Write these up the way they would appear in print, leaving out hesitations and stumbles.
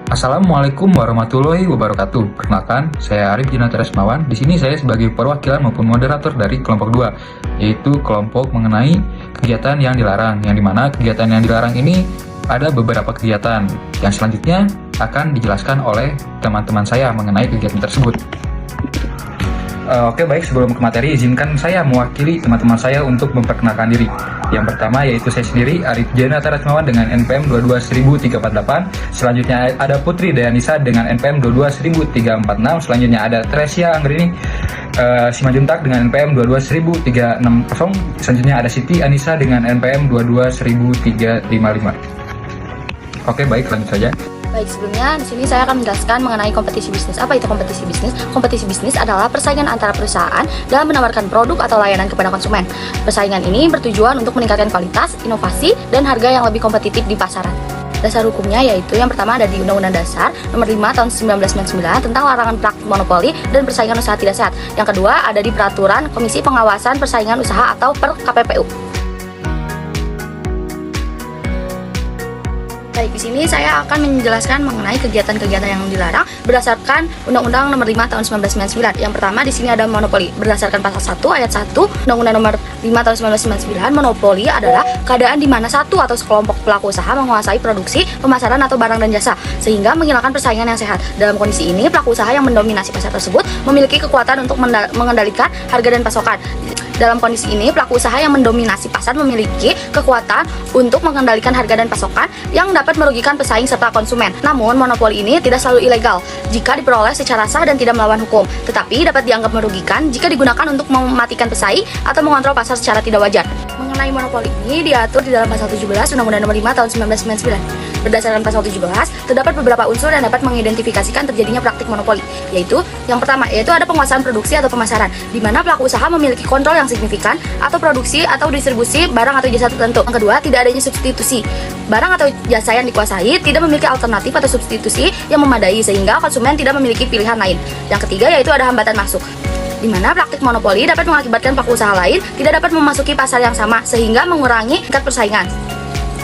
Assalamualaikum warahmatullahi wabarakatuh. Perkenalkan, saya Arif Jinata Resmawan. Di sini saya sebagai perwakilan maupun moderator dari kelompok 2, yaitu kelompok mengenai kegiatan yang dilarang. Yang dimana kegiatan yang dilarang ini ada beberapa kegiatan yang selanjutnya akan dijelaskan oleh teman-teman saya mengenai kegiatan tersebut. Oke, baik, sebelum ke materi, izinkan saya mewakili teman-teman saya untuk memperkenalkan diri. Yang pertama yaitu saya sendiri, Arif Jinata Resmawan dengan NPM 22348. Selanjutnya ada Putri Dayanisa dengan NPM 22346. Selanjutnya ada Tresia Anggrini Simanjuntak dengan NPM 22360. Selanjutnya ada Siti Anissa dengan NPM 22355. Oke, baik, lanjut saja. Baik, sebelumnya di sini saya akan menjelaskan mengenai kompetisi bisnis. Apa itu kompetisi bisnis? Kompetisi bisnis adalah persaingan antara perusahaan dalam menawarkan produk atau layanan kepada konsumen. Persaingan ini bertujuan untuk meningkatkan kualitas, inovasi, dan harga yang lebih kompetitif di pasaran. Dasar hukumnya yaitu yang pertama ada di Undang-Undang Dasar Nomor 5 Tahun 1999 tentang larangan praktik monopoli dan persaingan usaha tidak sehat. Yang kedua ada di Peraturan Komisi Pengawasan Persaingan Usaha atau per KPPU. Baik, di sini saya akan menjelaskan mengenai kegiatan-kegiatan yang dilarang berdasarkan Undang-Undang Nomor 5 Tahun 1999. Yang pertama di sini ada monopoli. Berdasarkan pasal 1 ayat 1 Undang-Undang Nomor 5 Tahun 1999, monopoli adalah keadaan di mana satu atau sekelompok pelaku usaha menguasai produksi, pemasaran atau barang dan jasa sehingga menghilangkan persaingan yang sehat. Dalam kondisi ini, pelaku usaha yang mendominasi pasar tersebut memiliki kekuatan untuk mengendalikan harga dan pasokan. Dalam kondisi ini, pelaku usaha yang mendominasi pasar memiliki kekuatan untuk mengendalikan harga dan pasokan yang dapat merugikan pesaing serta konsumen. Namun, monopoli ini tidak selalu ilegal jika diperoleh secara sah dan tidak melawan hukum, tetapi dapat dianggap merugikan jika digunakan untuk mematikan pesaing atau mengontrol pasar secara tidak wajar. Mengenai monopoli ini diatur di dalam pasal 17 Undang-Undang Nomor 5 Tahun 1999. Berdasarkan pasal 17, terdapat beberapa unsur yang dapat mengidentifikasikan terjadinya praktik monopoli, yaitu yang pertama yaitu ada penguasaan produksi atau pemasaran, di mana pelaku usaha memiliki kontrol yang signifikan atau produksi atau distribusi barang atau jasa tertentu. Yang kedua, tidak adanya substitusi. Barang atau jasa yang dikuasai tidak memiliki alternatif atau substitusi yang memadai sehingga konsumen tidak memiliki pilihan lain. Yang ketiga yaitu ada hambatan masuk, di mana praktik monopoli dapat mengakibatkan pelaku usaha lain tidak dapat memasuki pasar yang sama sehingga mengurangi tingkat persaingan.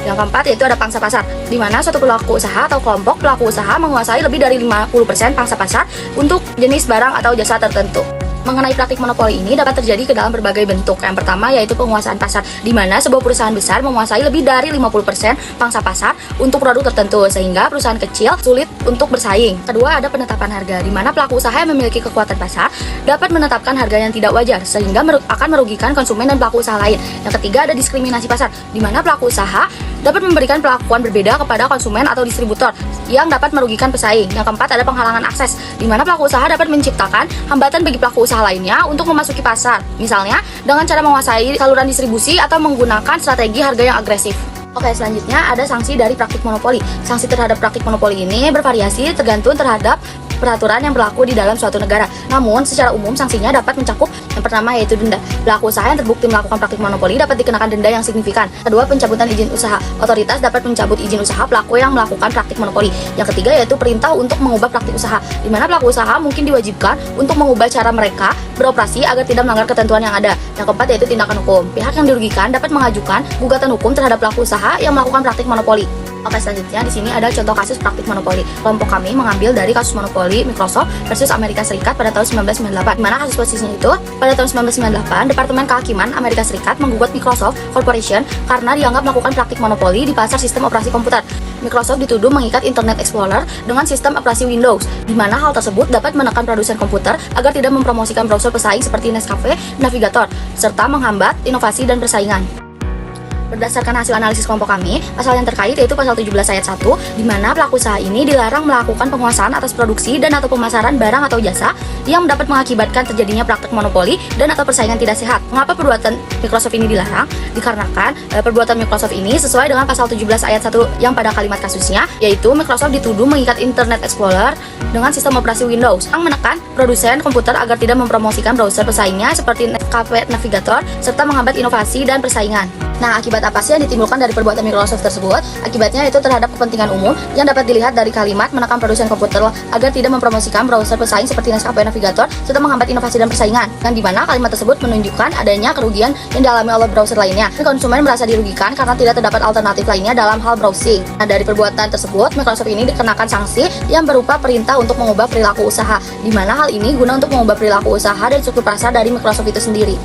Yang keempat yaitu ada pangsa pasar, di mana suatu pelaku usaha atau kelompok pelaku usaha menguasai lebih dari 50% pangsa pasar untuk jenis barang atau jasa tertentu. Mengenai praktik monopoli ini dapat terjadi ke dalam berbagai bentuk. Yang pertama yaitu penguasaan pasar, di mana sebuah perusahaan besar menguasai lebih dari 50% pangsa pasar untuk produk tertentu sehingga perusahaan kecil sulit untuk bersaing. Kedua ada penetapan harga, di mana pelaku usaha yang memiliki kekuatan pasar dapat menetapkan harga yang tidak wajar sehingga akan merugikan konsumen dan pelaku usaha lain. Yang ketiga ada diskriminasi pasar, di mana pelaku usaha dapat memberikan perlakuan berbeda kepada konsumen atau distributor yang dapat merugikan pesaing. Yang keempat ada penghalangan akses, di mana pelaku usaha dapat menciptakan hambatan bagi pelaku usaha lainnya untuk memasuki pasar, misalnya dengan cara menguasai saluran distribusi atau menggunakan strategi harga yang agresif. Oke, selanjutnya ada sanksi dari praktik monopoli. Sanksi terhadap praktik monopoli ini bervariasi tergantung terhadap peraturan yang berlaku di dalam suatu negara. Namun, secara umum sanksinya dapat mencakup yang pertama yaitu denda. Pelaku usaha yang terbukti melakukan praktik monopoli dapat dikenakan denda yang signifikan. Kedua, pencabutan izin usaha. Otoritas dapat mencabut izin usaha pelaku yang melakukan praktik monopoli. Yang ketiga yaitu perintah untuk mengubah praktik usaha, di mana pelaku usaha mungkin diwajibkan untuk mengubah cara mereka beroperasi agar tidak melanggar ketentuan yang ada. Yang keempat yaitu tindakan hukum. Pihak yang dirugikan dapat mengajukan gugatan hukum terhadap pelaku usaha yang melakukan praktik monopoli. Oke, selanjutnya di sini ada contoh kasus praktik monopoli. Kelompok kami mengambil dari kasus monopoli Microsoft versus Amerika Serikat pada tahun 1998. Di mana kasus posisinya itu pada tahun 1998, Departemen Kehakiman Amerika Serikat menggugat Microsoft Corporation karena dianggap melakukan praktik monopoli di pasar sistem operasi komputer. Microsoft dituduh mengikat Internet Explorer dengan sistem operasi Windows, di mana hal tersebut dapat menekan produsen komputer agar tidak mempromosikan browser pesaing seperti Nescafe, Navigator, serta menghambat inovasi dan persaingan. Berdasarkan hasil analisis kelompok kami, pasal yang terkait yaitu pasal 17 ayat 1, di mana pelaku usaha ini dilarang melakukan penguasaan atas produksi dan atau pemasaran barang atau jasa yang dapat mengakibatkan terjadinya praktik monopoli dan atau persaingan tidak sehat. Mengapa perbuatan Microsoft ini dilarang? Dikarenakan perbuatan Microsoft ini sesuai dengan pasal 17 ayat 1 yang pada kalimat kasusnya, yaitu Microsoft dituduh mengikat Internet Explorer dengan sistem operasi Windows yang menekan produsen komputer agar tidak mempromosikan browser pesaingnya seperti Nescafe, Navigator, serta menghambat inovasi dan persaingan. Nah, akibat apa sih yang ditimbulkan dari perbuatan Microsoft tersebut? Akibatnya itu terhadap kepentingan umum yang dapat dilihat dari kalimat menekan produsen komputer agar tidak mempromosikan browser pesaing seperti Nescafe Navigator serta menghambat inovasi dan persaingan. Yang dimana kalimat tersebut menunjukkan adanya kerugian yang dialami oleh browser lainnya. Konsumen merasa dirugikan karena tidak terdapat alternatif lainnya dalam hal browsing. Nah, dari perbuatan tersebut, Microsoft ini dikenakan sanksi yang berupa perintah untuk mengubah perilaku usaha. Dimana hal ini guna untuk mengubah perilaku usaha dan struktur pasar dari Microsoft itu sendiri.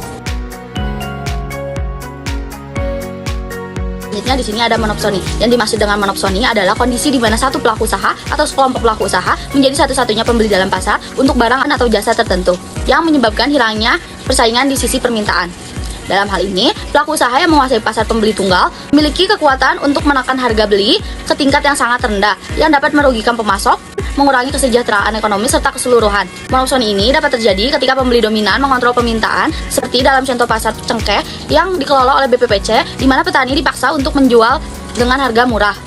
Selanjutnya di sini ada monopsoni. Yang dimaksud dengan monopsoni adalah kondisi di mana satu pelaku usaha atau sekelompok pelaku usaha menjadi satu-satunya pembeli dalam pasar untuk barang atau jasa tertentu yang menyebabkan hilangnya persaingan di sisi permintaan. Dalam hal ini, pelaku usaha yang menguasai pasar pembeli tunggal memiliki kekuatan untuk menekan harga beli ke tingkat yang sangat rendah yang dapat merugikan pemasok, mengurangi kesejahteraan ekonomi serta keseluruhan. Monopsoni ini dapat terjadi ketika pembeli dominan mengontrol permintaan, seperti dalam contoh pasar cengkeh yang dikelola oleh BPPC, di mana petani dipaksa untuk menjual dengan harga murah.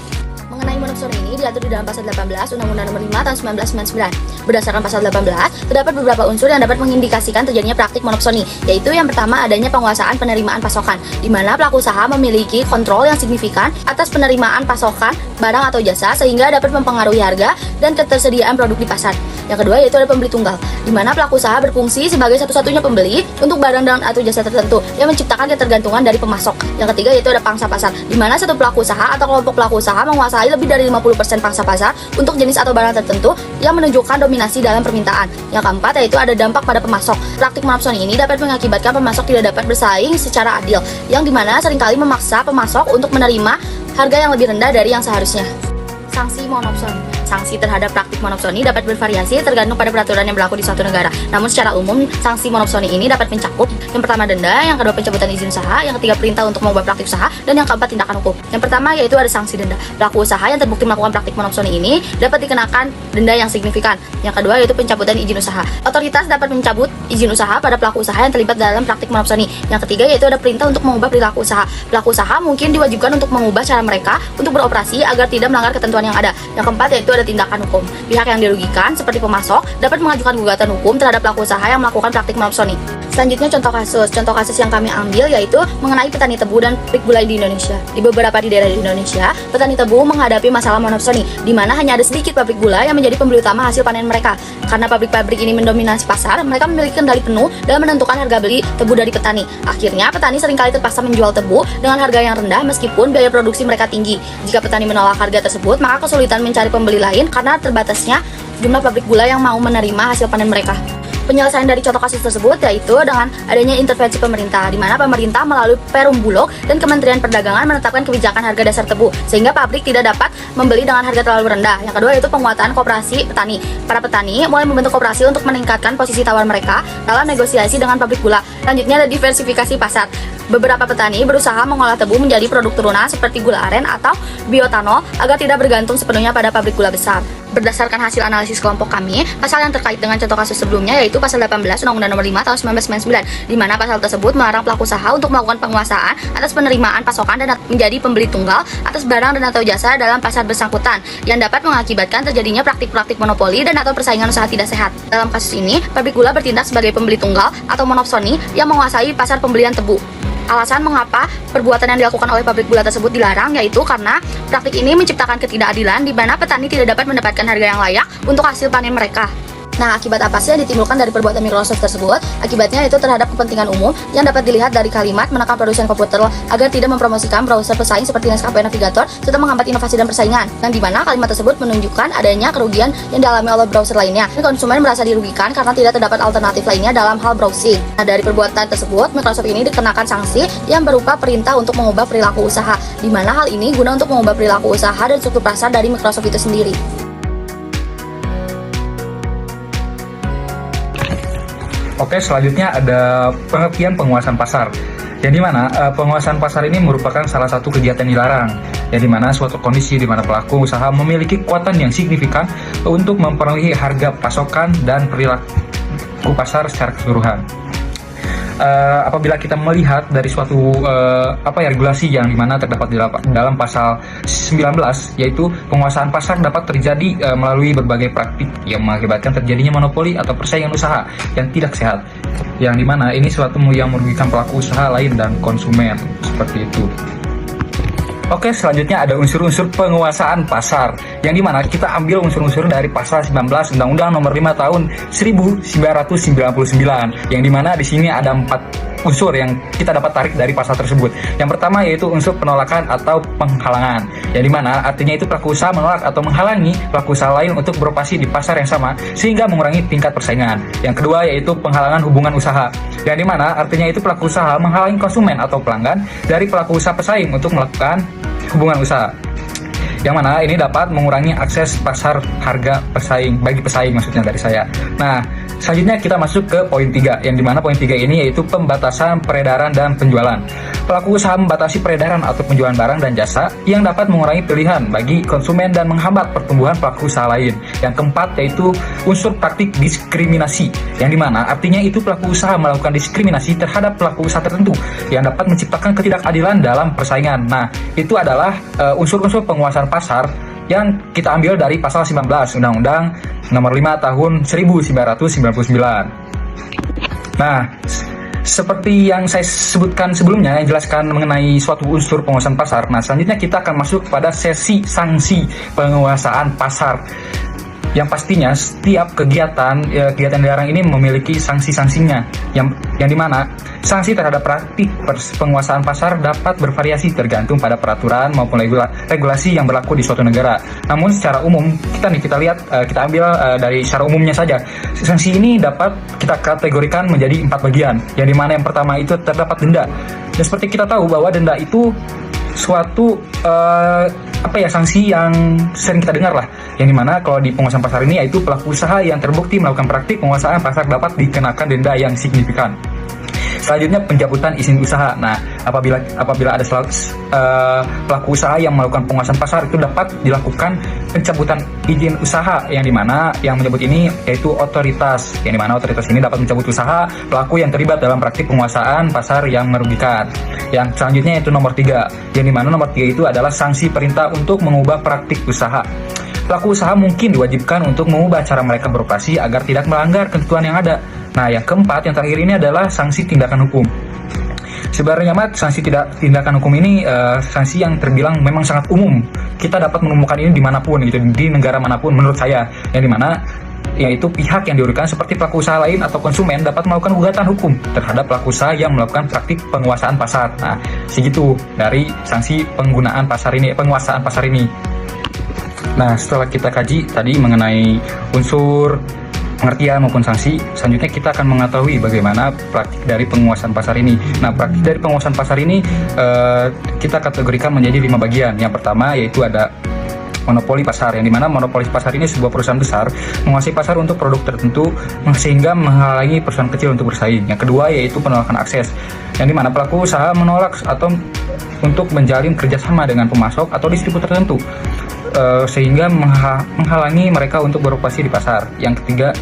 Mengenai monopsoni ini diatur di dalam pasal 18 Undang-Undang Nomor 5 Tahun 1999. Berdasarkan pasal 18, terdapat beberapa unsur yang dapat mengindikasikan terjadinya praktik monopsoni, yaitu yang pertama adanya penguasaan penerimaan pasokan, di mana pelaku usaha memiliki kontrol yang signifikan atas penerimaan pasokan barang atau jasa sehingga dapat mempengaruhi harga dan ketersediaan produk di pasar. Yang kedua yaitu ada pembeli tunggal, di mana pelaku usaha berfungsi sebagai satu-satunya pembeli untuk barang dan atau jasa tertentu yang menciptakan ketergantungan dari pemasok. Yang ketiga yaitu ada pangsa pasar, di mana satu pelaku usaha atau kelompok pelaku usaha menguasai lebih dari 50% pangsa pasar untuk jenis atau barang tertentu yang menunjukkan dominasi dalam permintaan. Yang keempat yaitu ada dampak pada pemasok. Praktik monopsoni ini dapat mengakibatkan pemasok tidak dapat bersaing secara adil, yang dimana seringkali memaksa pemasok untuk menerima harga yang lebih rendah dari yang seharusnya. Sanksi monopsoni. Sanksi terhadap praktik monopsoni dapat bervariasi tergantung pada peraturan yang berlaku di suatu negara. Namun secara umum, sanksi monopsoni ini dapat mencakup yang pertama denda, yang kedua pencabutan izin usaha, yang ketiga perintah untuk mengubah praktik usaha, dan yang keempat tindakan hukum. Yang pertama yaitu ada sanksi denda. Pelaku usaha yang terbukti melakukan praktik monopsoni ini dapat dikenakan denda yang signifikan. Yang kedua yaitu pencabutan izin usaha. Otoritas dapat mencabut izin usaha pada pelaku usaha yang terlibat dalam praktik monopsoni. Yang ketiga yaitu ada perintah untuk mengubah perilaku usaha. Pelaku usaha mungkin diwajibkan untuk mengubah cara mereka untuk beroperasi agar tidak melanggar ketentuan yang ada. Yang keempat yaitu ada tindakan hukum. Pihak yang dirugikan seperti pemasok dapat mengajukan gugatan hukum terhadap pelaku usaha yang melakukan praktik monopsoni. Selanjutnya contoh kasus. Contoh kasus yang kami ambil yaitu mengenai petani tebu dan pabrik gulai di Indonesia. Di beberapa daerah di Indonesia, petani tebu menghadapi masalah monopsoni, di mana hanya ada sedikit pabrik gula yang menjadi pembeli utama hasil panen mereka. Karena pabrik-pabrik ini mendominasi pasar, mereka memiliki kendali penuh dalam menentukan harga beli tebu dari petani. Akhirnya, petani seringkali terpaksa menjual tebu dengan harga yang rendah meskipun biaya produksi mereka tinggi. Jika petani menolak harga tersebut, maka kesulitan mencari pembeli lain karena terbatasnya jumlah pabrik gula yang mau menerima hasil panen mereka. Penyelesaian dari contoh kasus tersebut yaitu dengan adanya intervensi pemerintah, di mana pemerintah melalui Perum Bulog dan Kementerian Perdagangan menetapkan kebijakan harga dasar tebu, sehingga pabrik tidak dapat membeli dengan harga terlalu rendah. Yang kedua yaitu penguatan koperasi petani. Para petani mulai membentuk koperasi untuk meningkatkan posisi tawar mereka dalam negosiasi dengan pabrik gula. Selanjutnya ada diversifikasi pasar. Beberapa petani berusaha mengolah tebu menjadi produk turunan seperti gula aren atau bioetanol agar tidak bergantung sepenuhnya pada pabrik gula besar. Berdasarkan hasil analisis kelompok kami, pasal yang terkait dengan contoh kasus sebelumnya yaitu pasal 18 Undang-Undang Nomor 5 Tahun 1999, di mana pasal tersebut melarang pelaku usaha untuk melakukan penguasaan atas penerimaan pasokan dan menjadi pembeli tunggal atas barang dan atau jasa dalam pasar bersangkutan, yang dapat mengakibatkan terjadinya praktik-praktik monopoli dan atau persaingan usaha tidak sehat. Dalam kasus ini, pabrik gula bertindak sebagai pembeli tunggal atau monopsoni yang menguasai pasar pembelian tebu. Alasan mengapa perbuatan yang dilakukan oleh pabrik gula tersebut dilarang yaitu karena praktik ini menciptakan ketidakadilan di mana petani tidak dapat mendapatkan harga yang layak untuk hasil panen mereka. Nah, akibat apa sih yang ditimbulkan dari perbuatan Microsoft tersebut? Akibatnya itu terhadap kepentingan umum yang dapat dilihat dari kalimat menekan produsen komputer agar tidak mempromosikan browser pesaing seperti Nescafe Navigator serta menghambat inovasi dan persaingan. Yang dimana kalimat tersebut menunjukkan adanya kerugian yang dialami oleh browser lainnya. Konsumen merasa dirugikan karena tidak terdapat alternatif lainnya dalam hal browsing. Nah, dari perbuatan tersebut, Microsoft ini dikenakan sanksi yang berupa perintah untuk mengubah perilaku usaha. Di mana hal ini guna untuk mengubah perilaku usaha dan struktur pasar dari Microsoft itu sendiri. Oke, selanjutnya ada pengertian penguasaan pasar. Yang dimana penguasaan pasar ini merupakan salah satu kegiatan dilarang. Yang dimana suatu kondisi di mana pelaku usaha memiliki kekuatan yang signifikan untuk mempengaruhi harga pasokan dan perilaku pasar secara keseluruhan. apabila kita melihat dari suatu regulasi yang dimana terdapat dalam pasal 19, yaitu penguasaan pasar dapat terjadi melalui berbagai praktik yang mengakibatkan terjadinya monopoli atau persaingan usaha yang tidak sehat, yang dimana ini suatu yang merugikan pelaku usaha lain dan konsumen, seperti itu. Oke, selanjutnya ada unsur-unsur penguasaan pasar, yang dimana kita ambil unsur-unsur dari pasal 19 Undang-Undang Nomor 5 Tahun 1999, yang dimana di sini ada 4 unsur yang kita dapat tarik dari pasal tersebut. Yang pertama yaitu unsur penolakan atau penghalangan, yang dimana artinya itu pelaku usaha menolak atau menghalangi pelaku usaha lain untuk beroperasi di pasar yang sama sehingga mengurangi tingkat persaingan. Yang kedua yaitu penghalangan hubungan usaha, yang dimana artinya itu pelaku usaha menghalangi konsumen atau pelanggan dari pelaku usaha pesaing untuk melakukan hubungan usaha, yang mana ini dapat mengurangi akses pasar harga pesaing bagi pesaing, maksudnya dari saya. Nah, selanjutnya kita masuk ke poin 3, yang dimana poin 3 ini yaitu pembatasan peredaran dan penjualan. Pelaku usaha membatasi peredaran atau penjualan barang dan jasa yang dapat mengurangi pilihan bagi konsumen dan menghambat pertumbuhan pelaku usaha lain. Yang keempat yaitu unsur praktik diskriminasi, yang dimana artinya itu pelaku usaha melakukan diskriminasi terhadap pelaku usaha tertentu yang dapat menciptakan ketidakadilan dalam persaingan. Nah, itu adalah unsur-unsur penguasaan pasar yang kita ambil dari pasal 19 Undang-Undang Nomor 5 Tahun 1999. Nah, seperti yang saya sebutkan sebelumnya, yang jelaskan mengenai suatu unsur penguasaan pasar. Nah, selanjutnya kita akan masuk pada sesi sanksi penguasaan pasar. Yang pastinya setiap kegiatan dilarang ini memiliki sanksi-sanksinya, yang dimana sanksi terhadap praktik penguasaan pasar dapat bervariasi tergantung pada peraturan maupun regulasi yang berlaku di suatu negara. Namun secara umum kita lihat, kita ambil dari secara umumnya saja. Sanksi ini dapat kita kategorikan menjadi 4 bagian, yang dimana yang pertama itu terdapat denda. Dan seperti kita tahu bahwa denda itu suatu sanksi yang sering kita dengar lah, yang dimana kalau di penguasaan pasar ini yaitu pelaku usaha yang terbukti melakukan praktik penguasaan pasar dapat dikenakan denda yang signifikan. Selanjutnya pencabutan izin usaha. Nah, apabila ada pelaku usaha yang melakukan penguasaan pasar itu dapat dilakukan pencabutan izin usaha, yang dimana yang menyebut ini yaitu otoritas, yang dimana otoritas ini dapat mencabut usaha pelaku yang terlibat dalam praktik penguasaan pasar yang merugikan. Yang selanjutnya yaitu nomor 3, yang dimana nomor 3 itu adalah sanksi perintah untuk mengubah praktik usaha. Pelaku usaha mungkin diwajibkan untuk mengubah cara mereka beroperasi agar tidak melanggar ketentuan yang ada. Nah, yang keempat, yang terakhir ini adalah sanksi tindakan hukum. Sebenarnya sanksi tindakan hukum ini sanksi yang terbilang memang sangat umum. Kita dapat menemukan ini dimanapun, gitu, di negara manapun menurut saya, yang dimana yaitu pihak yang dirugikan seperti pelaku usaha lain atau konsumen dapat melakukan gugatan hukum terhadap pelaku usaha yang melakukan praktik penguasaan pasar. Nah, segitu dari sanksi penggunaan pasar ini, penguasaan pasar ini. Nah, setelah kita kaji tadi mengenai unsur pengertian maupun sanksi, selanjutnya kita akan mengetahui bagaimana praktik dari penguasaan pasar ini. Nah, praktik dari penguasaan pasar ini kita kategorikan menjadi 5 bagian. Yang pertama yaitu ada monopoli pasar, yang dimana monopoli pasar ini sebuah perusahaan besar menguasai pasar untuk produk tertentu sehingga menghalangi perusahaan kecil untuk bersaing. Yang kedua yaitu penolakan akses, yang dimana pelaku usaha menolak atau untuk menjalin kerjasama dengan pemasok atau distributor tertentu sehingga menghalangi mereka untuk beroperasi di pasar. Yang ketiga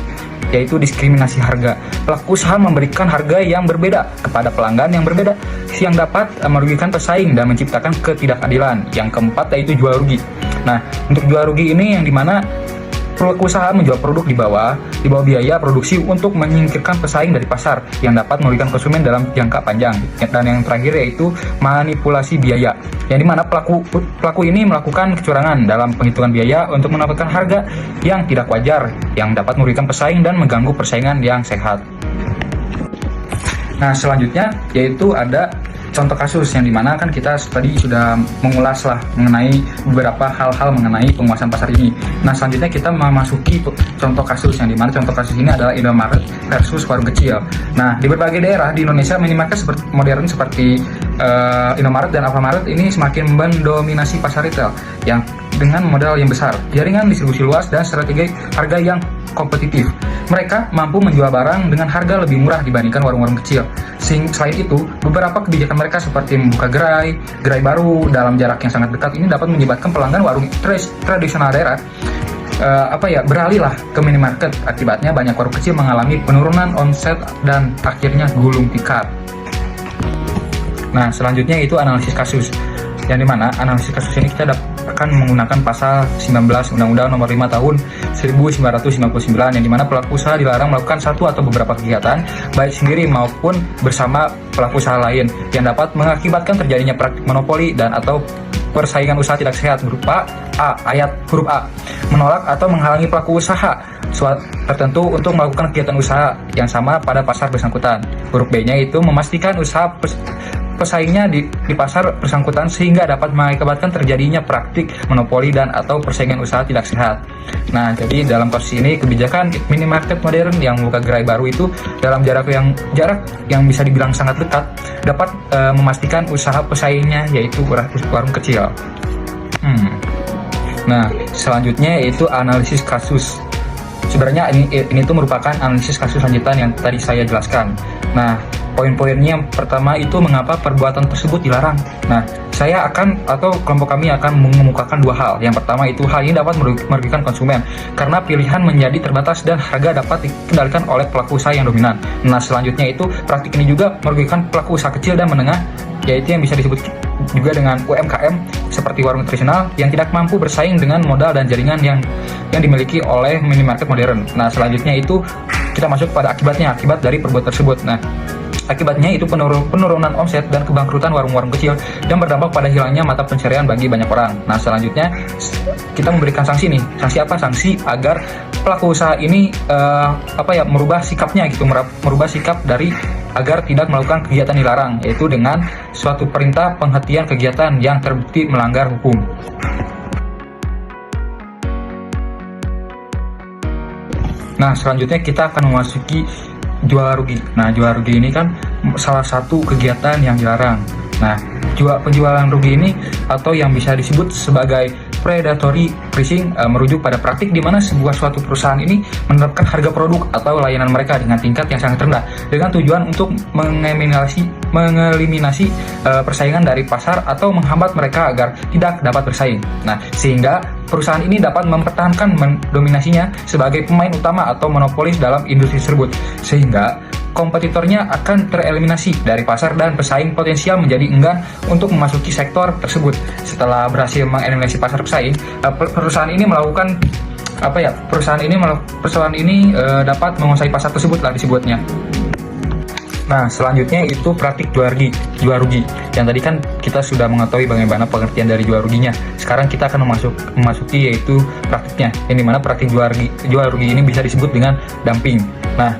yaitu diskriminasi harga. Pelaku usaha memberikan harga yang berbeda kepada pelanggan yang berbeda yang dapat merugikan pesaing dan menciptakan ketidakadilan. Yang keempat yaitu jual rugi. Nah, untuk jual rugi ini yang dimana pelaku usaha menjual produk di bawah biaya produksi untuk menyingkirkan pesaing dari pasar yang dapat merugikan konsumen dalam jangka panjang. Dan yang terakhir yaitu manipulasi biaya, yang dimana pelaku ini melakukan kecurangan dalam penghitungan biaya untuk mendapatkan harga yang tidak wajar yang dapat merugikan pesaing dan mengganggu persaingan yang sehat. Nah, selanjutnya yaitu ada contoh kasus, yang dimana kan kita tadi sudah mengulas lah mengenai beberapa hal-hal mengenai penguasaan pasar ini. Nah, selanjutnya kita memasuki contoh kasus, yang dimana contoh kasus ini adalah Indomaret versus warung kecil. Nah, di berbagai daerah di Indonesia minimarket modern seperti Indomaret dan Alfamart ini semakin mendominasi pasar retail yang dengan modal yang besar, jaringan distribusi luas, dan strategi harga yang kompetitif. Mereka mampu menjual barang dengan harga lebih murah dibandingkan warung-warung kecil. Selain itu, beberapa kebijakan mereka seperti membuka gerai baru dalam jarak yang sangat dekat ini dapat menyebabkan pelanggan warung tradisional daerah beralihlah ke minimarket. Akibatnya banyak warung kecil mengalami penurunan omset dan akhirnya gulung tikar. Nah, selanjutnya itu analisis kasus, yang dimana analisis kasus ini kita akan menggunakan pasal 19 Undang-Undang Nomor 5 Tahun 1999, yang dimana pelaku usaha dilarang melakukan satu atau beberapa kegiatan baik sendiri maupun bersama pelaku usaha lain yang dapat mengakibatkan terjadinya praktik monopoli dan atau persaingan usaha tidak sehat, berupa ayat huruf A, menolak atau menghalangi pelaku usaha tertentu untuk melakukan kegiatan usaha yang sama pada pasar bersangkutan. Huruf B-nya itu memastikan usaha pesaingnya di pasar bersangkutan sehingga dapat mengakibatkan terjadinya praktik monopoli dan atau persaingan usaha tidak sehat. Nah, jadi dalam kasus ini kebijakan minimarket modern yang membuka gerai baru itu dalam jarak yang bisa dibilang sangat dekat dapat memastikan usaha pesaingnya, yaitu warung kecil. Nah, selanjutnya yaitu analisis kasus. Sebenarnya ini tuh merupakan analisis kasus lanjutan yang tadi saya jelaskan. Nah, poin-poinnya yang pertama itu mengapa perbuatan tersebut dilarang. Nah, saya akan atau kelompok kami akan mengemukakan dua hal. Yang pertama itu hal ini dapat merugikan konsumen karena pilihan menjadi terbatas dan harga dapat dikendalikan oleh pelaku usaha yang dominan. Nah, selanjutnya itu praktik ini juga merugikan pelaku usaha kecil dan menengah, yaitu yang bisa disebut juga dengan UMKM seperti warung tradisional yang tidak mampu bersaing dengan modal dan jaringan yang dimiliki oleh minimarket modern. Nah, selanjutnya itu kita masuk pada akibat dari perbuatan tersebut. Nah, akibatnya itu penurunan omset dan kebangkrutan warung-warung kecil dan berdampak pada hilangnya mata pencarian bagi banyak orang. Nah, selanjutnya kita memberikan sanksi nih. Sanksi apa? Sanksi agar pelaku usaha ini merubah sikapnya gitu, merubah sikap dari agar tidak melakukan kegiatan dilarang, yaitu dengan suatu perintah penghentian kegiatan yang terbukti melanggar hukum. Nah, selanjutnya kita akan memasuki jual rugi. Nah, jual rugi ini kan salah satu kegiatan yang dilarang. Nah, penjualan rugi ini atau yang bisa disebut sebagai predatory pricing merujuk pada praktik di mana suatu perusahaan ini menerapkan harga produk atau layanan mereka dengan tingkat yang sangat rendah dengan tujuan untuk mengeliminasi persaingan dari pasar atau menghambat mereka agar tidak dapat bersaing. Nah, sehingga perusahaan ini dapat mempertahankan dominasinya sebagai pemain utama atau monopolis dalam industri tersebut, sehingga kompetitornya akan tereliminasi dari pasar dan pesaing potensial menjadi enggan untuk memasuki sektor tersebut. Setelah berhasil mengeliminasi pasar pesaing, perusahaan ini melakukan perusahaan ini dapat menguasai pasar tersebut lah disebutnya. Nah, selanjutnya itu praktik jual rugi. Yang tadi kan kita sudah mengetahui bagaimana pengertian dari jual ruginya. Sekarang kita akan memasuki yaitu praktiknya, yang dimana praktik jual rugi ini bisa disebut dengan dumping. Nah,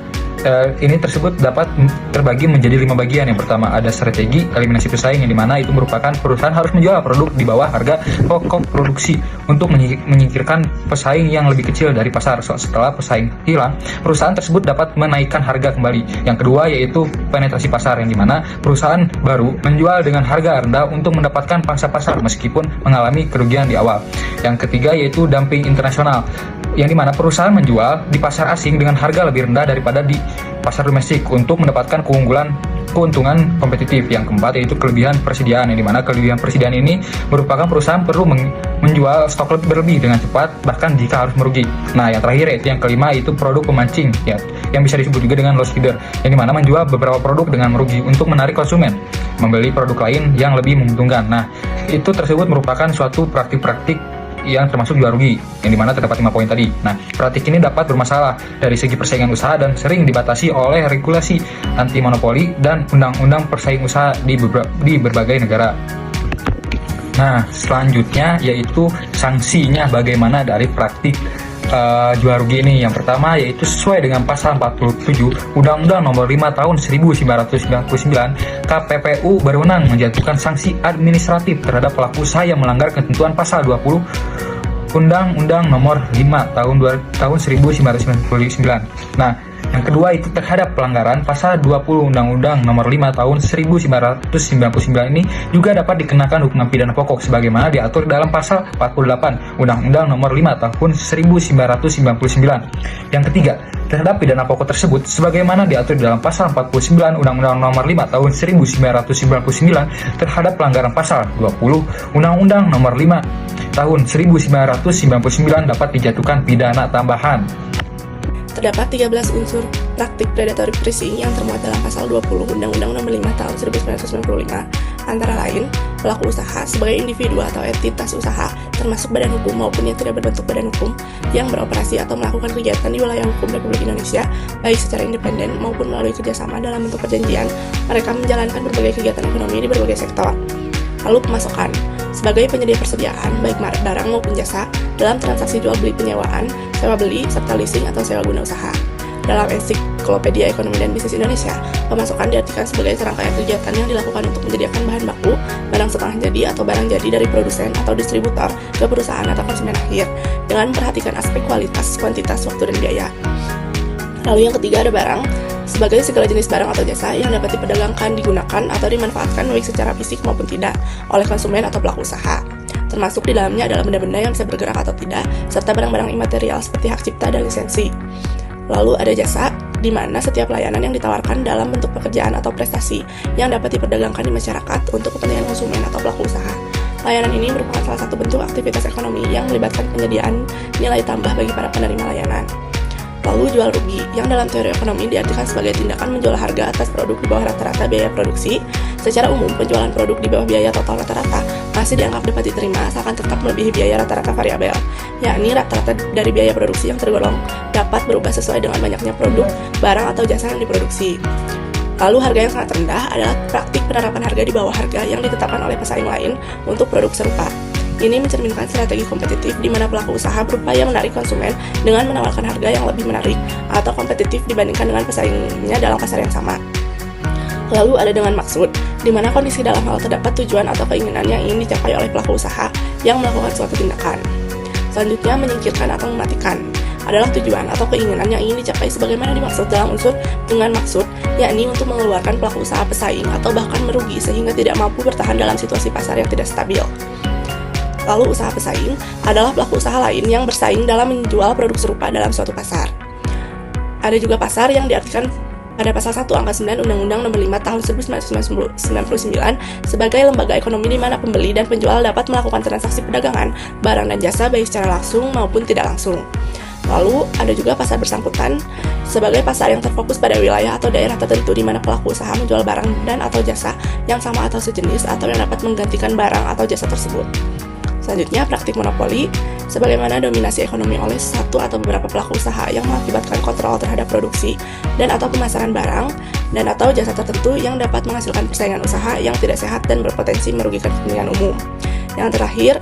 ini tersebut dapat terbagi menjadi 5 bagian. Yang pertama ada strategi eliminasi pesaing, yang dimana itu merupakan perusahaan harus menjual produk di bawah harga pokok produksi untuk menyingkirkan pesaing yang lebih kecil dari pasar. Setelah pesaing hilang, perusahaan tersebut dapat menaikkan harga kembali. Yang kedua yaitu penetrasi pasar, yang dimana perusahaan baru menjual dengan harga rendah untuk mendapatkan pangsa pasar meskipun mengalami kerugian di awal. Yang ketiga yaitu dumping internasional, yang dimana perusahaan menjual di pasar asing dengan harga lebih rendah daripada di pasar domestik untuk mendapatkan keuntungan kompetitif. Yang keempat yaitu kelebihan persediaan, yang dimana kelebihan persediaan ini merupakan perusahaan perlu menjual stok berlebih dengan cepat bahkan jika harus merugi. Nah, yang terakhir yaitu yang kelima yaitu produk pemancing, ya, yang bisa disebut juga dengan loss leader, yang dimana menjual beberapa produk dengan merugi untuk menarik konsumen membeli produk lain yang lebih menguntungkan. Nah, itu tersebut merupakan suatu praktik-praktik yang termasuk jual rugi, yang dimana terdapat 5 poin tadi. Nah, praktik ini dapat bermasalah dari segi persaingan usaha dan sering dibatasi oleh regulasi anti monopoli dan undang-undang persaingan usaha di berbagai negara. Nah, selanjutnya yaitu sanksinya bagaimana dari praktik jual rugi ini. Yang pertama yaitu sesuai dengan pasal 47 Undang-Undang Nomor 5 Tahun 1999, KPPU berwenang menjatuhkan sanksi administratif terhadap pelaku usaha yang melanggar ketentuan pasal 20 Undang-Undang Nomor 5 Tahun 1999. Nah, Yang kedua itu terhadap pelanggaran pasal 20 Undang-Undang Nomor 5 Tahun 1999 ini juga dapat dikenakan hukuman pidana pokok sebagaimana diatur dalam pasal 48 Undang-Undang Nomor 5 Tahun 1999. Yang ketiga, terhadap pidana pokok tersebut sebagaimana diatur dalam pasal 49 Undang-Undang Nomor 5 Tahun 1999 terhadap pelanggaran pasal 20 Undang-Undang Nomor 5 Tahun 1999 dapat dijatuhkan pidana tambahan. Terdapat 13 unsur praktik predatory pricing yang termuat dalam pasal 20 Undang-Undang Nomor 5 Tahun 1995, antara lain pelaku usaha sebagai individu atau entitas usaha, termasuk badan hukum maupun yang tidak berbentuk badan hukum, yang beroperasi atau melakukan kegiatan di wilayah hukum Republik Indonesia, baik secara independen maupun melalui kerjasama dalam bentuk perjanjian, mereka menjalankan berbagai kegiatan ekonomi di berbagai sektor. Lalu pemasokan, sebagai penyedia persediaan, baik barang maupun jasa, dalam transaksi jual beli penyewaan, sewa beli, serta leasing atau sewa guna usaha. Dalam Ensiklopedia Ekonomi dan Bisnis Indonesia, pemasokan diartikan sebagai serangkaian kegiatan yang dilakukan untuk menyediakan bahan baku, barang setengah jadi atau barang jadi dari produsen atau distributor ke perusahaan atau konsumen akhir, dengan memperhatikan aspek kualitas, kuantitas, waktu, dan biaya. Lalu yang ketiga ada barang, sebagai segala jenis barang atau jasa yang dapat diperdagangkan, digunakan, atau dimanfaatkan baik secara fisik maupun tidak oleh konsumen atau pelaku usaha. Termasuk di dalamnya adalah benda-benda yang bisa bergerak atau tidak, serta barang-barang imaterial seperti hak cipta dan lisensi. Lalu ada jasa, di mana setiap layanan yang ditawarkan dalam bentuk pekerjaan atau prestasi yang dapat diperdagangkan di masyarakat untuk kepentingan konsumen atau pelaku usaha. Layanan ini merupakan salah satu bentuk aktivitas ekonomi yang melibatkan penyediaan nilai tambah bagi para penerima layanan. Lalu jual rugi, yang dalam teori ekonomi diartikan sebagai tindakan menjual harga atas produk di bawah rata-rata biaya produksi. Secara umum, penjualan produk di bawah biaya total rata-rata masih dianggap dapat diterima asalkan tetap melebihi biaya rata-rata variabel, yakni rata-rata dari biaya produksi yang tergolong dapat berubah sesuai dengan banyaknya produk, barang, atau jasa yang diproduksi. Lalu harga yang sangat rendah adalah praktik penerapan harga di bawah harga yang ditetapkan oleh pesaing lain untuk produk serupa. Ini mencerminkan strategi kompetitif di mana pelaku usaha berupaya menarik konsumen dengan menawarkan harga yang lebih menarik atau kompetitif dibandingkan dengan pesaingnya dalam pasar yang sama. Lalu ada dengan maksud, di mana kondisi dalam hal terdapat tujuan atau keinginan yang ingin dicapai oleh pelaku usaha yang melakukan suatu tindakan. Selanjutnya, menyingkirkan atau mematikan adalah tujuan atau keinginan yang ingin dicapai sebagaimana dimaksud dalam unsur dengan maksud, yakni untuk mengeluarkan pelaku usaha pesaing atau bahkan merugi sehingga tidak mampu bertahan dalam situasi pasar yang tidak stabil. Lalu usaha pesaing adalah pelaku usaha lain yang bersaing dalam menjual produk serupa dalam suatu pasar. Ada juga pasar yang diartikan pada pasal 1 angka 9 Undang-Undang Nomor 5 Tahun 1999 sebagai lembaga ekonomi di mana pembeli dan penjual dapat melakukan transaksi perdagangan, barang dan jasa baik secara langsung maupun tidak langsung. Lalu ada juga pasar bersangkutan sebagai pasar yang terfokus pada wilayah atau daerah tertentu di mana pelaku usaha menjual barang dan atau jasa yang sama atau sejenis atau yang dapat menggantikan barang atau jasa tersebut. Selanjutnya, praktik monopoli, sebagaimana dominasi ekonomi oleh satu atau beberapa pelaku usaha yang mengakibatkan kontrol terhadap produksi dan atau pemasaran barang dan atau jasa tertentu yang dapat menghasilkan persaingan usaha yang tidak sehat dan berpotensi merugikan kepentingan umum. Yang terakhir,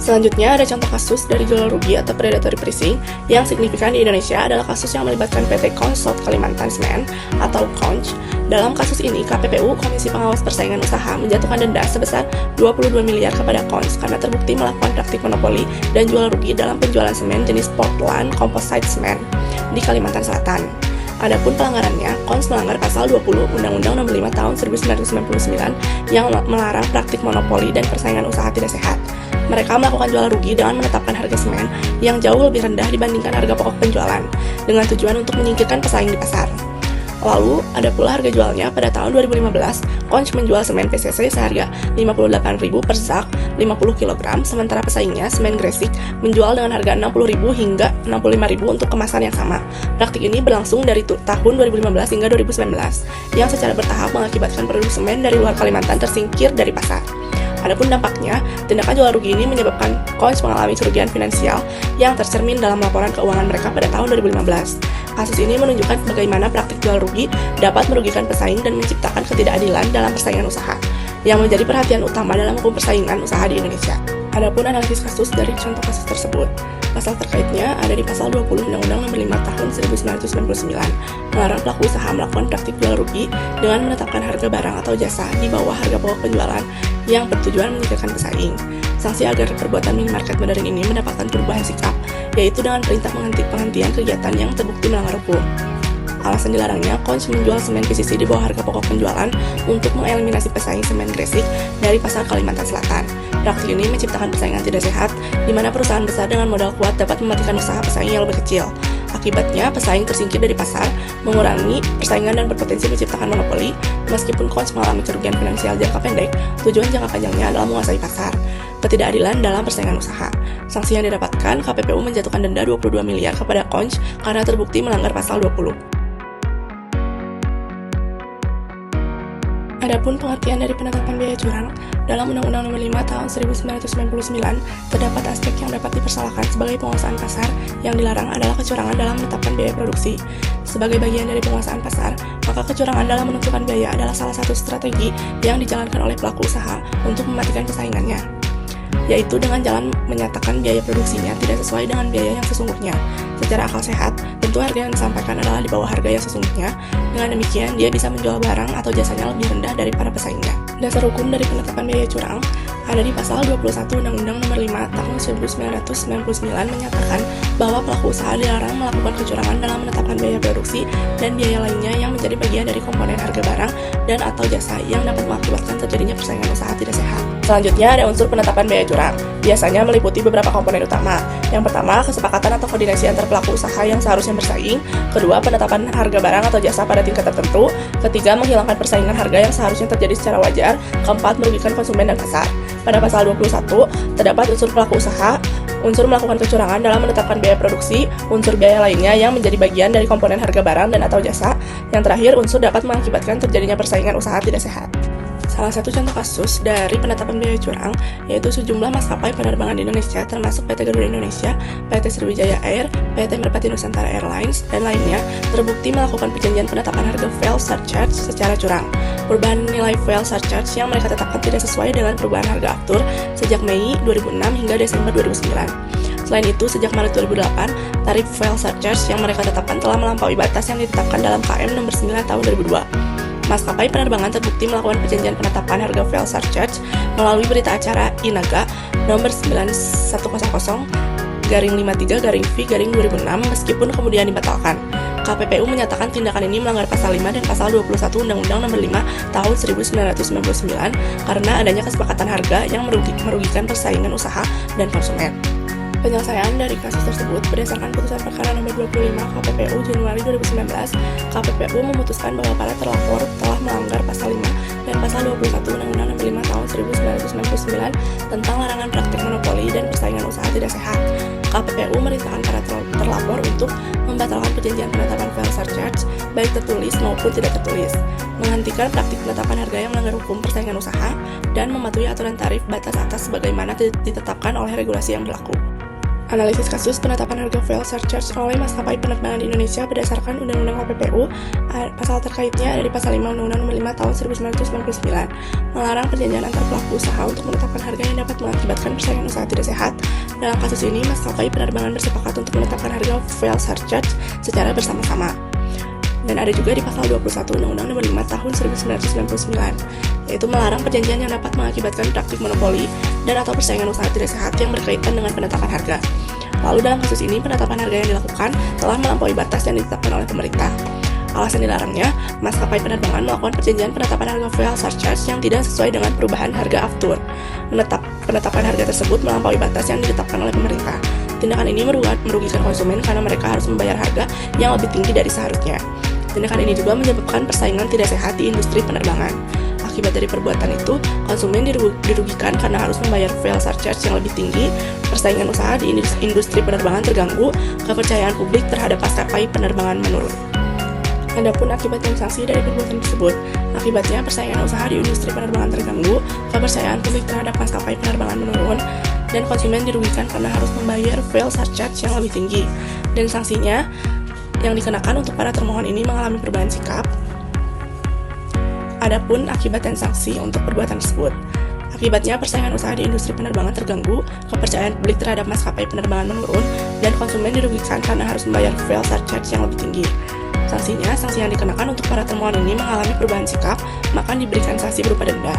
selanjutnya ada contoh kasus dari jual rugi atau predatory pricing yang signifikan di Indonesia adalah kasus yang melibatkan PT Konsult Kalimantan Semen atau KONJ. Dalam kasus ini, KPPU, Komisi Pengawas Persaingan Usaha, menjatuhkan denda sebesar 22 miliar kepada KONJ karena terbukti melakukan praktik monopoli dan jual rugi dalam penjualan semen jenis Portland Composite Semen di Kalimantan Selatan. Adapun pelanggarannya, KONJ melanggar pasal 20 Undang-Undang Nomor 5 Tahun 1999 yang melarang praktik monopoli dan persaingan usaha tidak sehat. Mereka melakukan jual rugi dengan menetapkan harga semen yang jauh lebih rendah dibandingkan harga pokok penjualan, dengan tujuan untuk menyingkirkan pesaing di pasar. Lalu, ada pula harga jualnya pada tahun 2015, KONJ menjual semen PCC seharga 58.000 per sak 50 kg, sementara pesaingnya, semen Gresik, menjual dengan harga 60.000 hingga 65.000 untuk kemasan yang sama. Praktik ini berlangsung dari tahun 2015 hingga 2019, yang secara bertahap mengakibatkan produk semen dari luar Kalimantan tersingkir dari pasar. Adapun dampaknya, tindakan jual rugi ini menyebabkan KONJ mengalami kerugian finansial yang tercermin dalam laporan keuangan mereka pada tahun 2015. Kasus ini menunjukkan bagaimana praktik jual rugi dapat merugikan pesaing dan menciptakan ketidakadilan dalam persaingan usaha, yang menjadi perhatian utama dalam hukum persaingan usaha di Indonesia. Adapun analisis kasus dari contoh kasus tersebut, pasal terkaitnya ada di pasal 20 Undang-Undang Nomor 5 Tahun 1999, melarang pelaku usaha melakukan praktik jual rugi dengan menetapkan harga barang atau jasa di bawah harga pokok penjualan yang bertujuan menyingkirkan pesaing. Sanksi agar perbuatan minimarket modern ini mendapatkan perubahan sikap, yaitu dengan perintah penghentian kegiatan yang terbukti melanggar hukum. Alasan dilarangnya, Conch menjual semen PCC di bawah harga pokok penjualan untuk mengeliminasi pesaing semen Gresik dari pasar Kalimantan Selatan. Praktik ini menciptakan persaingan tidak sehat, di mana perusahaan besar dengan modal kuat dapat mematikan usaha pesaing yang lebih kecil. Akibatnya, pesaing tersingkir dari pasar, mengurangi persaingan dan berpotensi menciptakan monopoli. Meskipun Conch mengalami kerugian finansial jangka pendek, tujuan jangka panjangnya adalah menguasai pasar. Ketidakadilan dalam persaingan usaha. Sanksi yang didapatkan, KPPU menjatuhkan denda 22 miliar kepada Conch karena terbukti melanggar pasal 20. Adapun pengertian dari penetapan biaya curang, dalam Undang-Undang Nomor 5 Tahun 1999 terdapat aspek yang dapat dipersalahkan sebagai penguasaan pasar. Yang dilarang adalah kecurangan dalam menetapkan biaya produksi. Sebagai bagian dari penguasaan pasar, maka kecurangan dalam menentukan biaya adalah salah satu strategi yang dijalankan oleh pelaku usaha untuk mematikan persaingannya, yaitu dengan jalan menyatakan biaya produksinya tidak sesuai dengan biaya yang sesungguhnya. Secara akal sehat, tentu harga yang disampaikan adalah di bawah harga yang sesungguhnya. Dengan demikian, dia bisa menjual barang atau jasanya lebih rendah dari para pesaingnya. Dasar hukum dari penetapan biaya curang ada di pasal 21 Undang-Undang Nomor 5 Tahun 1999 menyatakan bahwa pelaku usaha dilarang melakukan kecurangan dalam menetapkan biaya produksi dan biaya lainnya yang menjadi bagian dari komponen harga barang dan atau jasa yang dapat mengakibatkan terjadinya persaingan usaha tidak sehat. Selanjutnya ada unsur penetapan biaya curang. Biasanya meliputi beberapa komponen utama. Yang pertama, kesepakatan atau koordinasi antar pelaku usaha yang seharusnya bersaing. Kedua, penetapan harga barang atau jasa pada tingkat tertentu. Ketiga, menghilangkan persaingan harga yang seharusnya terjadi secara wajar. Keempat, merugikan konsumen dan pasar. Pada pasal 21, terdapat unsur pelaku usaha, unsur melakukan kecurangan dalam menetapkan biaya produksi, unsur biaya lainnya yang menjadi bagian dari komponen harga barang dan atau jasa. Yang terakhir, unsur dapat mengakibatkan terjadinya persaingan usaha tidak sehat. Salah satu contoh kasus dari penetapan biaya curang yaitu sejumlah maskapai penerbangan di Indonesia termasuk PT Garuda Indonesia, PT Sriwijaya Air, PT Merpati Nusantara Airlines, dan lainnya terbukti melakukan perjanjian penetapan harga fuel surcharge secara curang. Perubahan nilai fuel surcharge yang mereka tetapkan tidak sesuai dengan perubahan harga aftur sejak Mei 2006 hingga Desember 2009. Selain itu, sejak Maret 2008, tarif fuel surcharge yang mereka tetapkan telah melampaui batas yang ditetapkan dalam KM nomor 9 tahun 2002. Maskapai penerbangan terbukti melakukan perjanjian penetapan harga fuel surcharge melalui berita acara INAGA nomor 9103-53-V-2006 meskipun kemudian dibatalkan. KPPU menyatakan tindakan ini melanggar pasal 5 dan pasal 21 Undang-Undang Nomor 5 Tahun 1999 karena adanya kesepakatan harga yang merugikan persaingan usaha dan konsumen. Penyelesaian dari kasus tersebut berdasarkan putusan perkara nomor 25 KPPU Januari 2019, KPPU memutuskan bahwa para terlapor telah melanggar pasal 5 dan pasal 21 Undang-Undang Nomor 5 Tahun 1999 tentang larangan praktik monopoli dan persaingan usaha tidak sehat. KPPU merintahkan para terlapor untuk membatalkan perjanjian penetapan fuel surcharge baik tertulis maupun tidak tertulis, menghentikan praktik penetapan harga yang melanggar hukum persaingan usaha, dan mematuhi aturan tarif batas atas sebagaimana ditetapkan oleh regulasi yang berlaku. Analisis kasus penetapan harga fuel surcharge oleh maskapai penerbangan di Indonesia berdasarkan Undang-Undang KPPU, pasal terkaitnya ada di pasal 5 Undang-Undang Nomor 5 Tahun 1999, melarang perjanjian antar pelaku usaha untuk menetapkan harga yang dapat mengakibatkan persaingan usaha tidak sehat. Dalam kasus ini, maskapai penerbangan bersepakat untuk menetapkan harga fuel surcharge secara bersama-sama. Dan ada juga di pasal 21 Undang-Undang Nomor 5 Tahun 1999, yaitu melarang perjanjian yang dapat mengakibatkan praktik monopoli dan atau persaingan usaha tidak sehat yang berkaitan dengan penetapan harga. Lalu dalam kasus ini, penetapan harga yang dilakukan telah melampaui batas yang ditetapkan oleh pemerintah. Alasan dilarangnya, maskapai penerbangan melakukan perjanjian penetapan harga fuel surcharge yang tidak sesuai dengan perubahan harga aftur. Penetapan harga tersebut melampaui batas yang ditetapkan oleh pemerintah. Tindakan ini merugikan konsumen karena mereka harus membayar harga yang lebih tinggi dari seharusnya. Tindakan ini juga menyebabkan persaingan tidak sehat di industri penerbangan. Akibat dari perbuatan itu, konsumen dirugikan karena harus membayar fuel surcharge yang lebih tinggi, persaingan usaha di industri penerbangan terganggu, kepercayaan publik terhadap maskapai penerbangan menurun. Adapun akibat dan sanksi dari perbuatan tersebut, akibatnya persaingan usaha di industri penerbangan terganggu, kepercayaan publik terhadap maskapai penerbangan menurun, dan konsumen dirugikan karena harus membayar fuel surcharge yang lebih tinggi. Dan sanksinya yang dikenakan untuk para termohon ini mengalami perubahan sikap. Adapun akibat dan sanksi untuk perbuatan tersebut, akibatnya persaingan usaha di industri penerbangan terganggu, kepercayaan publik terhadap maskapai penerbangan menurun, dan konsumen dirugikan karena harus membayar fuel surcharge yang lebih tinggi. Sanksinya, sanksi yang dikenakan untuk para termohon ini mengalami perubahan sikap, maka diberikan sanksi berupa denda.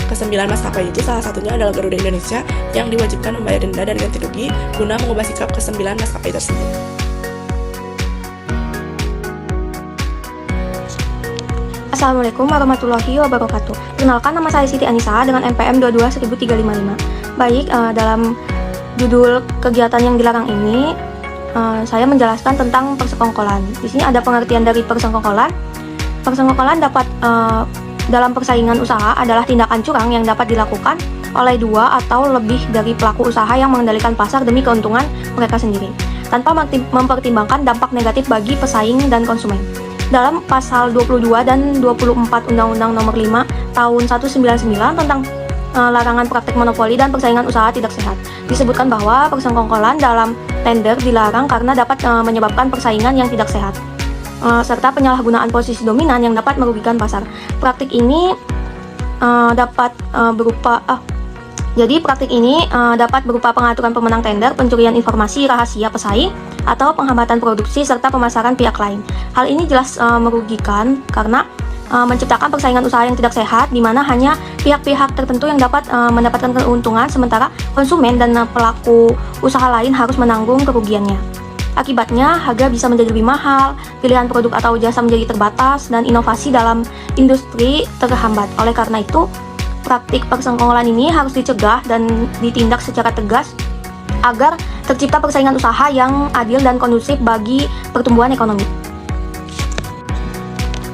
Kesembilan maskapai itu salah satunya adalah Garuda Indonesia yang diwajibkan membayar denda dan ganti rugi guna mengubah sikap kesembilan maskapai tersebut. Assalamualaikum warahmatullahi wabarakatuh. Perkenalkan, nama saya Siti Anissa dengan NPM 221355. Baik, dalam judul kegiatan yang dilarang ini, saya menjelaskan tentang persekongkolan. Di sini ada pengertian dari persekongkolan. Persekongkolan dapat dalam persaingan usaha adalah tindakan curang yang dapat dilakukan oleh dua atau lebih dari pelaku usaha yang mengendalikan pasar demi keuntungan mereka sendiri, tanpa mempertimbangkan dampak negatif bagi pesaing dan konsumen. Dalam pasal 22 dan 24 Undang-Undang Nomor 5 Tahun 199 tentang larangan praktek monopoli dan persaingan usaha tidak sehat, disebutkan bahwa persekongkolan dalam tender dilarang karena dapat menyebabkan persaingan yang tidak sehat, serta penyalahgunaan posisi dominan yang dapat merugikan pasar. Praktik ini dapat berupa pengaturan pemenang tender, pencurian informasi rahasia pesaing, atau penghambatan produksi serta pemasaran pihak lain. Hal ini jelas merugikan karena menciptakan persaingan usaha yang tidak sehat, di mana hanya pihak-pihak tertentu yang dapat mendapatkan keuntungan, sementara konsumen dan pelaku usaha lain harus menanggung kerugiannya. Akibatnya, harga bisa menjadi lebih mahal, pilihan produk atau jasa menjadi terbatas, dan inovasi dalam industri terhambat. Oleh karena itu, praktik persekongkolan ini harus dicegah dan ditindak secara tegas agar tercipta persaingan usaha yang adil dan kondusif bagi pertumbuhan ekonomi.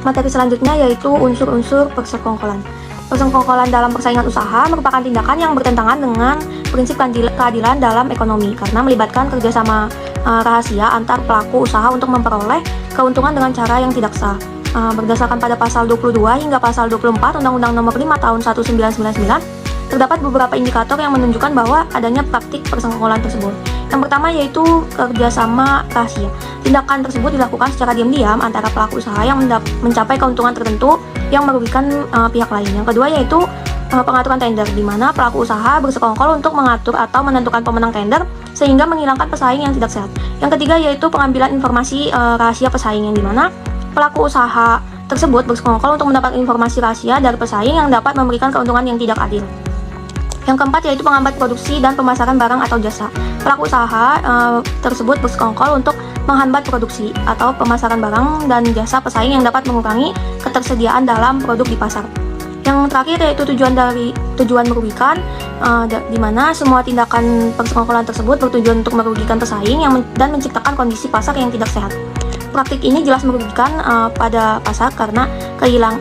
Materi selanjutnya yaitu unsur-unsur persekongkolan. Persekongkolan dalam persaingan usaha merupakan tindakan yang bertentangan dengan prinsip keadilan dalam ekonomi karena melibatkan kerjasama rahasia antar pelaku usaha untuk memperoleh keuntungan dengan cara yang tidak sah. Berdasarkan pada pasal 22 hingga pasal 24 Undang-Undang Nomor 5 Tahun 1999, terdapat beberapa indikator yang menunjukkan bahwa adanya praktik persekongkolan tersebut. Yang pertama yaitu kerjasama rahasia. Tindakan tersebut dilakukan secara diam-diam antara pelaku usaha yang mencapai keuntungan tertentu yang merugikan pihak lain. Yang kedua yaitu pengaturan tender, di mana pelaku usaha bersekongkol untuk mengatur atau menentukan pemenang tender sehingga menghilangkan pesaing yang tidak sehat. Yang ketiga yaitu pengambilan informasi rahasia pesaing, yang di mana pelaku usaha tersebut bersekongkol untuk mendapatkan informasi rahasia dari pesaing yang dapat memberikan keuntungan yang tidak adil. Yang keempat yaitu penghambat produksi dan pemasaran barang atau jasa. Pelaku usaha tersebut bersekongkol untuk menghambat produksi atau pemasaran barang dan jasa pesaing yang dapat mengurangi ketersediaan dalam produk di pasar. Yang terakhir yaitu tujuan merugikan, di mana semua tindakan persekongkolan tersebut bertujuan untuk merugikan pesaing dan menciptakan kondisi pasar yang tidak sehat. Praktik ini jelas merugikan pada pasar karena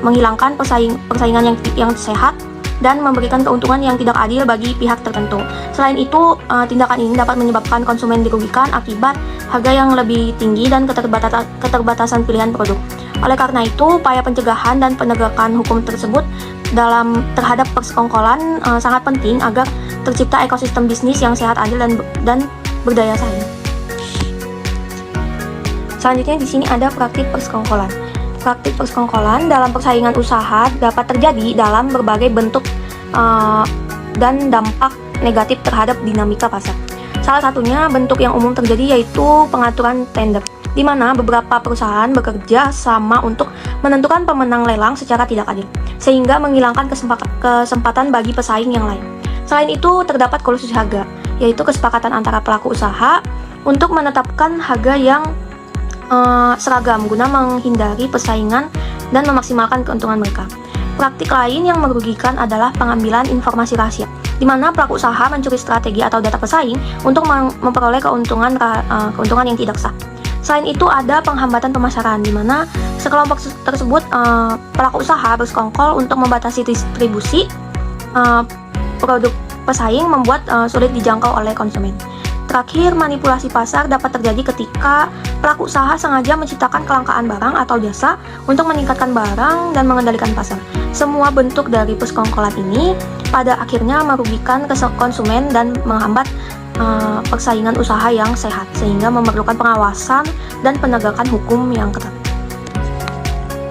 menghilangkan persaingan yang sehat dan memberikan keuntungan yang tidak adil bagi pihak tertentu. Selain itu, tindakan ini dapat menyebabkan konsumen dirugikan akibat harga yang lebih tinggi dan keterbatasan pilihan produk. Oleh karena itu, upaya pencegahan dan penegakan hukum tersebut terhadap persekongkolan sangat penting agar tercipta ekosistem bisnis yang sehat, adil, dan berdaya saing. Selanjutnya di sini ada praktik persekongkolan. Praktik persekongkolan dalam persaingan usaha dapat terjadi dalam berbagai bentuk dan dampak negatif terhadap dinamika pasar. Salah satunya bentuk yang umum terjadi yaitu pengaturan tender, di mana beberapa perusahaan bekerja sama untuk menentukan pemenang lelang secara tidak adil, sehingga menghilangkan kesempatan bagi pesaing yang lain. Selain itu, terdapat kolusi harga, yaitu kesepakatan antara pelaku usaha untuk menetapkan harga yang seragam guna menghindari persaingan dan memaksimalkan keuntungan mereka. Praktik lain yang merugikan adalah pengambilan informasi rahasia, di mana pelaku usaha mencuri strategi atau data pesaing untuk memperoleh keuntungan yang tidak sah. Selain itu ada penghambatan pemasaran, di mana sekelompok tersebut pelaku usaha bersekongkol untuk membatasi distribusi produk pesaing, membuat sulit dijangkau oleh konsumen. Terakhir, manipulasi pasar dapat terjadi ketika pelaku usaha sengaja menciptakan kelangkaan barang atau jasa untuk meningkatkan barang dan mengendalikan pasar. Semua bentuk dari persekongkolan ini pada akhirnya merugikan konsumen dan menghambat persaingan usaha yang sehat, sehingga memerlukan pengawasan dan penegakan hukum yang ketat.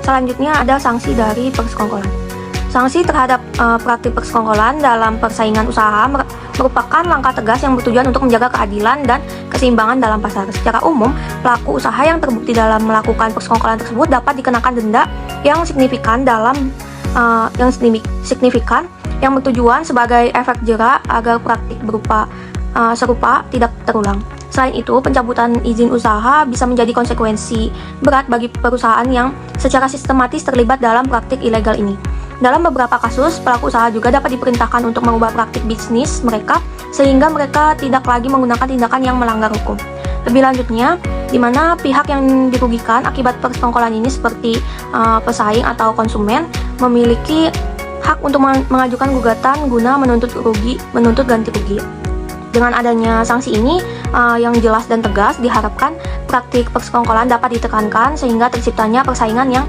Selanjutnya ada sanksi dari persekongkolan. Sanksi terhadap praktik persekongkolan dalam persaingan usaha merupakan langkah tegas yang bertujuan untuk menjaga keadilan dan keseimbangan dalam pasar. Secara umum, pelaku usaha yang terbukti dalam melakukan persekongkolan tersebut dapat dikenakan denda yang signifikan yang bertujuan sebagai efek jera agar praktik serupa tidak terulang. Selain itu, pencabutan izin usaha bisa menjadi konsekuensi berat bagi perusahaan yang secara sistematis terlibat dalam praktik ilegal ini. Dalam beberapa kasus, pelaku usaha juga dapat diperintahkan untuk mengubah praktik bisnis mereka sehingga mereka tidak lagi menggunakan tindakan yang melanggar hukum. Lebih lanjutnya, di mana pihak yang dirugikan akibat persekongkolan ini seperti pesaing atau konsumen memiliki hak untuk mengajukan gugatan guna menuntut ganti rugi. Dengan adanya sanksi ini yang jelas dan tegas, diharapkan praktik persekongkolan dapat ditekankan sehingga terciptanya persaingan yang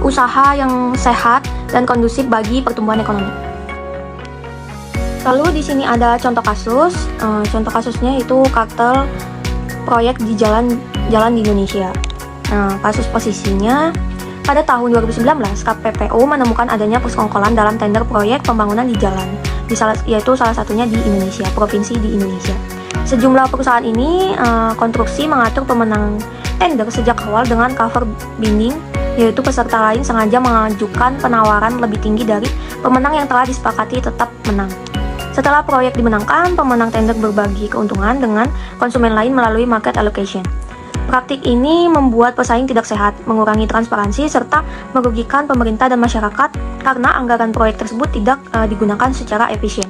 usaha yang sehat dan kondusif bagi pertumbuhan ekonomi. Lalu di sini ada contoh kasus. Contoh kasusnya itu kartel proyek di jalan di Indonesia. Kasus posisinya pada tahun 2019, KPPU menemukan adanya persekongkolan dalam tender proyek pembangunan di jalan, yaitu salah satunya di Indonesia, provinsi di Indonesia. Sejumlah perusahaan ini konstruksi mengatur pemenang tender sejak awal dengan cover binding, yaitu peserta lain sengaja mengajukan penawaran lebih tinggi dari pemenang yang telah disepakati tetap menang. Setelah proyek dimenangkan, pemenang tender berbagi keuntungan dengan konsumen lain melalui market allocation. Praktik ini membuat pesaing tidak sehat, mengurangi transparansi, serta merugikan pemerintah dan masyarakat karena anggaran proyek tersebut tidak digunakan secara efisien.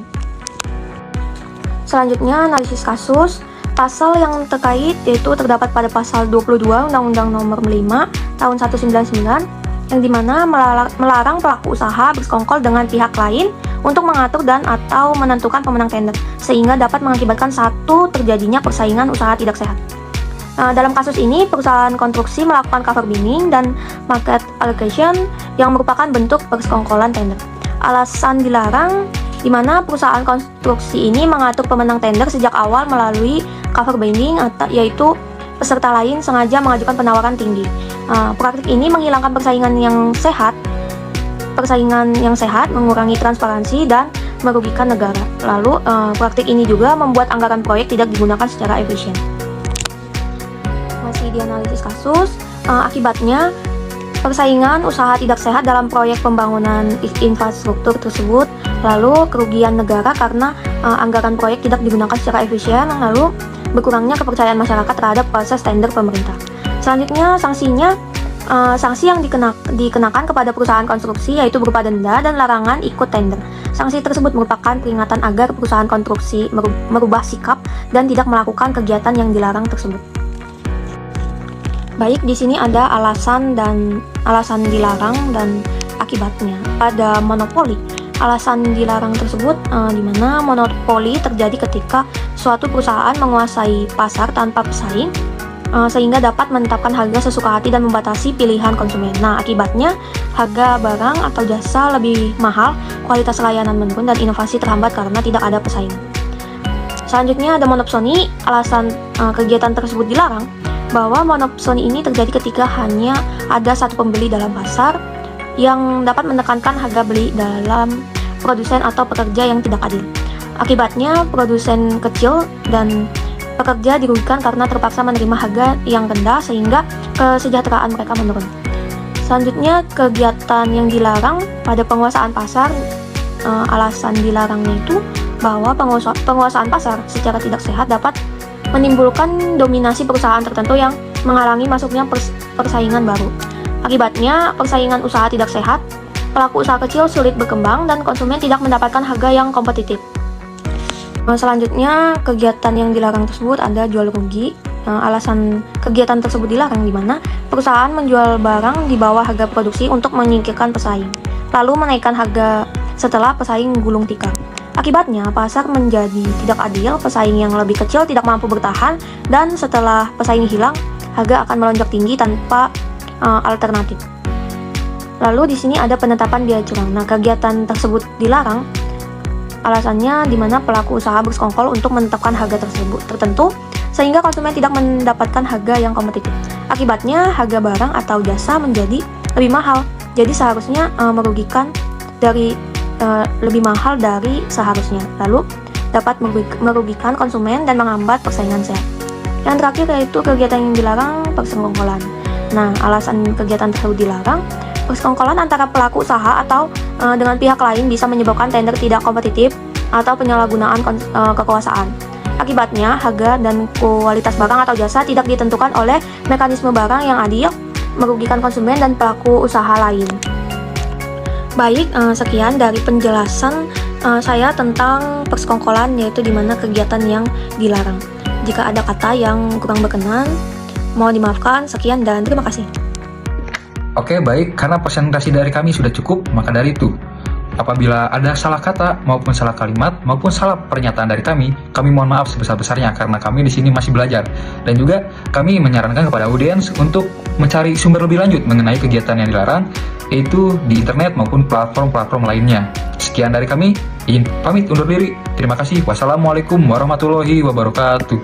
Selanjutnya, analisis kasus. Pasal yang terkait yaitu terdapat pada pasal 22 Undang-Undang Nomor 5 Tahun 1999 yang dimana melarang pelaku usaha bersekongkol dengan pihak lain untuk mengatur dan atau menentukan pemenang tender sehingga dapat mengakibatkan satu terjadinya persaingan usaha tidak sehat. Dalam kasus ini, perusahaan konstruksi melakukan cover bidding dan market allocation yang merupakan bentuk persekongkolan tender. Alasan dilarang di mana perusahaan konstruksi ini mengatur pemenang tender sejak awal melalui cover bidding, yaitu peserta lain sengaja mengajukan penawaran tinggi. Praktik ini menghilangkan persaingan yang sehat, mengurangi transparansi dan merugikan negara. Lalu, praktik ini juga membuat anggaran proyek tidak digunakan secara efisien. Masih di analisis kasus, akibatnya persaingan usaha tidak sehat dalam proyek pembangunan infrastruktur tersebut, lalu kerugian negara karena anggaran proyek tidak digunakan secara efisien, lalu berkurangnya kepercayaan masyarakat terhadap proses tender pemerintah. Selanjutnya, sanksi yang dikenakan kepada perusahaan konstruksi yaitu berupa denda dan larangan ikut tender. Sanksi tersebut merupakan peringatan agar perusahaan konstruksi merubah sikap dan tidak melakukan kegiatan yang dilarang tersebut. Baik, di sini ada alasan dilarang dan akibatnya. Ada monopoli. Alasan dilarang tersebut di mana monopoli terjadi ketika suatu perusahaan menguasai pasar tanpa pesaing sehingga dapat menetapkan harga sesuka hati dan membatasi pilihan konsumen. Nah, akibatnya harga barang atau jasa lebih mahal, kualitas layanan menurun, dan inovasi terhambat karena tidak ada pesaing. Selanjutnya ada monopsoni. Alasan kegiatan tersebut dilarang bahwa monopsoni ini terjadi ketika hanya ada satu pembeli dalam pasar yang dapat menekankan harga beli dalam produsen atau pekerja yang tidak adil. Akibatnya, produsen kecil dan pekerja dirugikan karena terpaksa menerima harga yang rendah sehingga kesejahteraan mereka menurun. Selanjutnya, kegiatan yang dilarang pada penguasaan pasar. Alasan dilarangnya itu bahwa penguasaan pasar secara tidak sehat dapat menimbulkan dominasi perusahaan tertentu yang menghalangi masuknya persaingan baru. Akibatnya, persaingan usaha tidak sehat, pelaku usaha kecil sulit berkembang, dan konsumen tidak mendapatkan harga yang kompetitif. Selanjutnya, kegiatan yang dilarang tersebut ada jual rugi. Alasan kegiatan tersebut dilarang di mana perusahaan menjual barang di bawah harga produksi untuk menyingkirkan pesaing, lalu menaikkan harga setelah pesaing gulung tikar. Akibatnya, pasar menjadi tidak adil, pesaing yang lebih kecil tidak mampu bertahan, dan setelah pesaing hilang, harga akan melonjak tinggi tanpa alternatif. Lalu di sini ada penetapan biaya curang. Nah, kegiatan tersebut dilarang. Alasannya di mana pelaku usaha bersekongkol untuk menetapkan harga tersebut tertentu sehingga konsumen tidak mendapatkan harga yang kompetitif. Akibatnya, harga barang atau jasa menjadi lebih mahal. Jadi seharusnya merugikan lebih mahal dari seharusnya. Lalu dapat merugikan konsumen dan menghambat persaingan sehat. Yang terakhir yaitu kegiatan yang dilarang, persekongkolan. Nah, alasan kegiatan tersebut dilarang, persekongkolan antara pelaku usaha atau dengan pihak lain bisa menyebabkan tender tidak kompetitif atau penyalahgunaan kekuasaan. Akibatnya, harga dan kualitas barang atau jasa tidak ditentukan oleh mekanisme barang yang adil, merugikan konsumen dan pelaku usaha lain. Baik, sekian dari penjelasan saya tentang persekongkolan, yaitu di mana kegiatan yang dilarang. Jika ada kata yang kurang berkenan, mohon dimaafkan. Sekian dan terima kasih. Oke, baik, karena presentasi dari kami sudah cukup, maka dari itu, apabila ada salah kata maupun salah kalimat maupun salah pernyataan dari kami mohon maaf sebesar-besarnya karena kami di sini masih belajar. Dan juga kami menyarankan kepada audiens untuk mencari sumber lebih lanjut mengenai kegiatan yang dilarang, yaitu di internet maupun platform-platform lainnya. Sekian dari kami, izin pamit undur diri. Terima kasih. Wassalamualaikum warahmatullahi wabarakatuh.